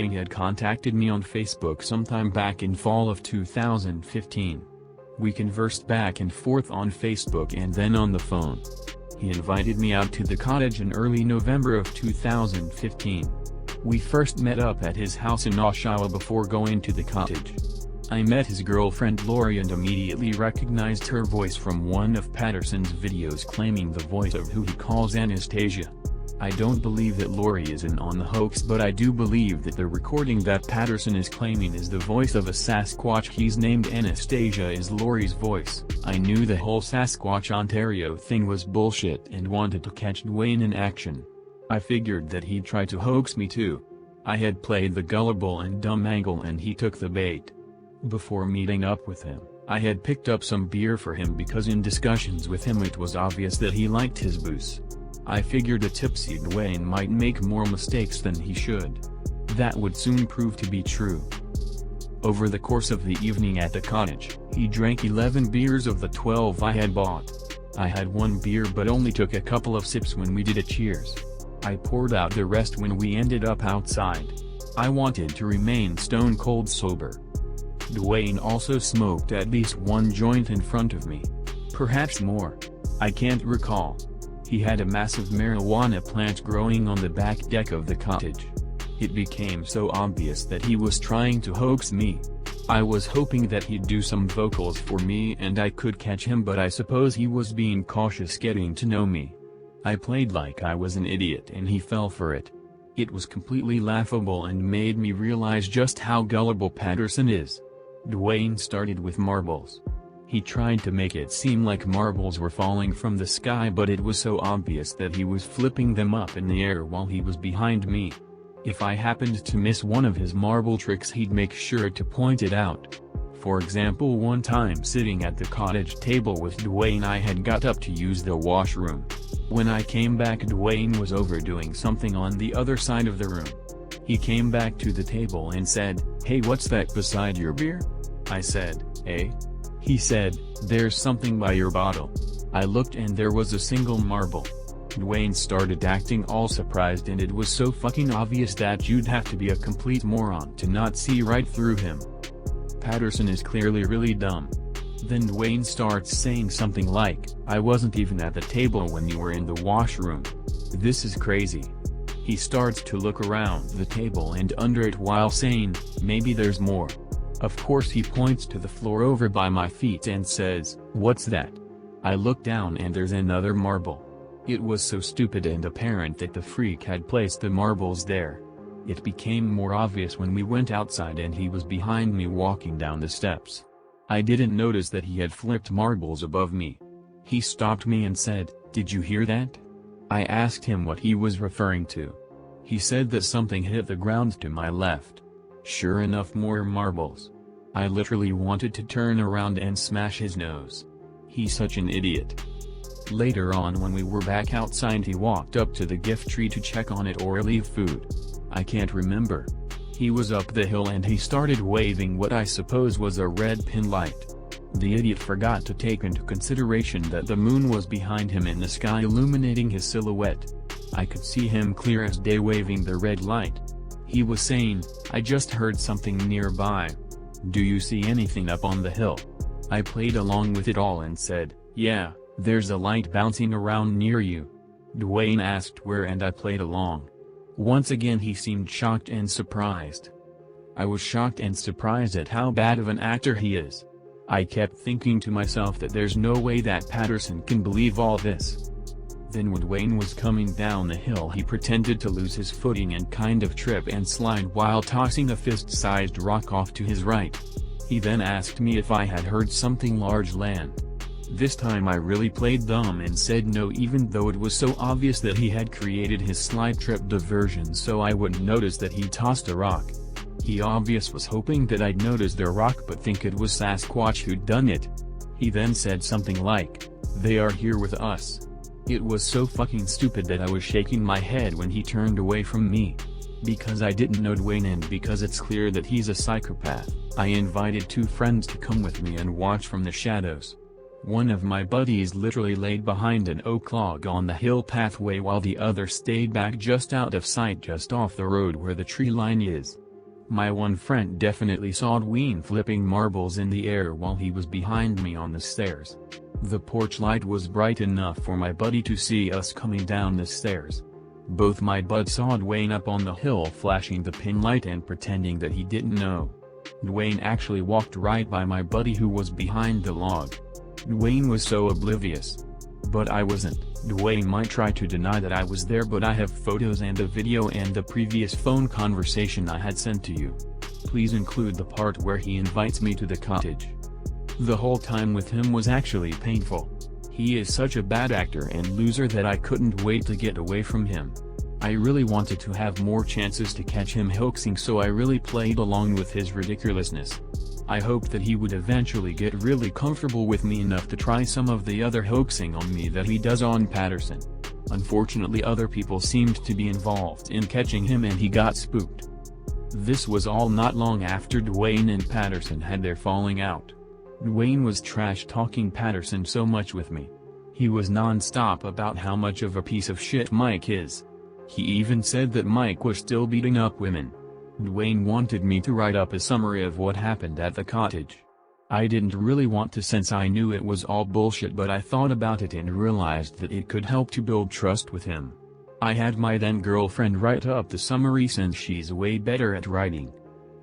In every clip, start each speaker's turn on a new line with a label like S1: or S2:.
S1: Dwayne had contacted me on Facebook sometime back in fall of 2015. We conversed back and forth on Facebook and then on the phone. He invited me out to the cottage in early November of 2015. We first met up at his house in Oshawa before going to the cottage. I met his girlfriend Lori and immediately recognized her voice from one of Patterson's videos claiming the voice of who he calls Anastasia. I don't believe that Lori is in on the hoax, but I do believe that the recording that Patterson is claiming is the voice of a Sasquatch he's named Anastasia is Lori's voice. I knew the whole Sasquatch Ontario thing was bullshit and wanted to catch Dwayne in action. I figured that he'd try to hoax me too. I had played the gullible and dumb angle and he took the bait. Before meeting up with him, I had picked up some beer for him because in discussions with him it was obvious that he liked his booze. I figured a tipsy Dwayne might make more mistakes than he should. That would soon prove to be true. Over the course of the evening at the cottage, he drank 11 beers of the 12 I had bought. I had one beer but only took a couple of sips when we did a cheers. I poured out the rest when we ended up outside. I wanted to remain stone cold sober. Dwayne also smoked at least one joint in front of me. Perhaps more. I can't recall. He had a massive marijuana plant growing on the back deck of the cottage. It became so obvious that he was trying to hoax me. I was hoping that he'd do some vocals for me and I could catch him, but I suppose he was being cautious getting to know me. I played like I was an idiot and he fell for it. It was completely laughable and made me realize just how gullible Patterson is. Dwayne started with marbles. He tried to make it seem like marbles were falling from the sky, but it was so obvious that he was flipping them up in the air while he was behind me. If I happened to miss one of his marble tricks, he'd make sure to point it out. For example, one time sitting at the cottage table with Dwayne, I had got up to use the washroom. When I came back, Dwayne was overdoing something on the other side of the room. He came back to the table and said, "Hey, what's that beside your beer?" I said, "Eh?" He said, "There's something by your bottle." I looked and there was a single marble. Dwayne started acting all surprised and it was so fucking obvious that you'd have to be a complete moron to not see right through him. Patterson is clearly really dumb. Then Dwayne starts saying something like, "I wasn't even at the table when you were in the washroom. This is crazy." He starts to look around the table and under it while saying, "Maybe there's more." Of course he points to the floor over by my feet and says, "What's that?" I look down and there's another marble. It was so stupid and apparent that the freak had placed the marbles there. It became more obvious when we went outside and he was behind me walking down the steps. I didn't notice that he had flipped marbles above me. He stopped me and said, "Did you hear that?" I asked him what he was referring to. He said that something hit the ground to my left. Sure enough, more marbles. I literally wanted to turn around and smash his nose. He's such an idiot. Later on, when we were back outside, he walked up to the gift tree to check on it or leave food. I can't remember. He was up the hill and he started waving what I suppose was a red pin light. The idiot forgot to take into consideration that the moon was behind him in the sky illuminating his silhouette. I could see him clear as day waving the red light. He was saying, "I just heard something nearby. Do you see anything up on the hill?" I played along with it all and said, "Yeah, there's a light bouncing around near you." Dwayne asked where and I played along. Once again he seemed shocked and surprised. I was shocked and surprised at how bad of an actor he is. I kept thinking to myself that there's no way that Patterson can believe all this. Then when Dwayne was coming down the hill, he pretended to lose his footing and kind of trip and slide while tossing a fist-sized rock off to his right. He then asked me if I had heard something large land. This time I really played dumb and said no, even though it was so obvious that he had created his slide trip diversion so I wouldn't notice that he tossed a rock. He obviously was hoping that I'd notice the rock but think it was Sasquatch who'd done it. He then said something like, "They are here with us." It was so fucking stupid that I was shaking my head when he turned away from me. Because I didn't know Dwayne and because it's clear that he's a psychopath, I invited two friends to come with me and watch from the shadows. One of my buddies literally laid behind an oak log on the hill pathway while the other stayed back just out of sight just off the road where the tree line is. My one friend definitely saw Dwayne flipping marbles in the air while he was behind me on the stairs. The porch light was bright enough for my buddy to see us coming down the stairs. Both my buds saw Dwayne up on the hill flashing the pin light and pretending that he didn't know. Dwayne actually walked right by my buddy who was behind the log. Dwayne was so oblivious. But I wasn't. Dwayne might try to deny that I was there, but I have photos and a video and the previous phone conversation I had sent to you. Please include the part where he invites me to the cottage. The whole time with him was actually painful. He is such a bad actor and loser that I couldn't wait to get away from him. I really wanted to have more chances to catch him hoaxing, so I really played along with his ridiculousness. I hoped that he would eventually get really comfortable with me enough to try some of the other hoaxing on me that he does on Patterson. Unfortunately, other people seemed to be involved in catching him and he got spooked. This was all not long after Dwayne and Patterson had their falling out. Dwayne was trash-talking Patterson so much with me. He was non-stop about how much of a piece of shit Mike is. He even said that Mike was still beating up women. Dwayne wanted me to write up a summary of what happened at the cottage. I didn't really want to since I knew it was all bullshit, but I thought about it and realized that it could help to build trust with him. I had my then girlfriend write up the summary since she's way better at writing.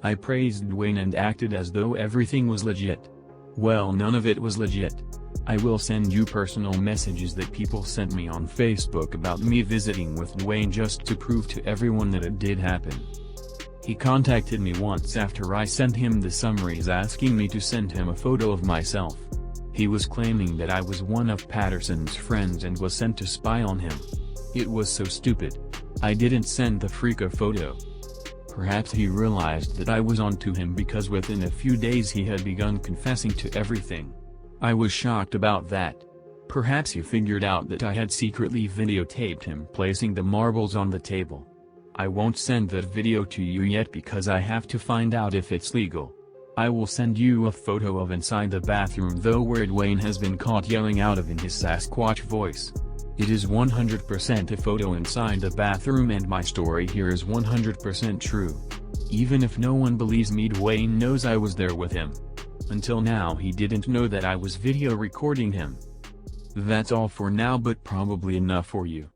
S1: I praised Dwayne and acted as though everything was legit. Well, none of it was legit. I will send you personal messages that people sent me on Facebook about me visiting with Dwayne just to prove to everyone that it did happen. He contacted me once after I sent him the summaries asking me to send him a photo of myself. He was claiming that I was one of Patterson's friends and was sent to spy on him. It was so stupid. I didn't send the freak a photo. Perhaps he realized that I was onto him because within a few days he had begun confessing to everything. I was shocked about that. Perhaps he figured out that I had secretly videotaped him placing the marbles on the table. I won't send that video to you yet because I have to find out if it's legal. I will send you a photo of inside the bathroom though, where Dwayne has been caught yelling out of in his Sasquatch voice. It is 100% a photo inside the bathroom, and my story here is 100% true. Even if no one believes me, Dwayne knows I was there with him. Until now he didn't know that I was video recording him. That's all for now, but probably enough for you.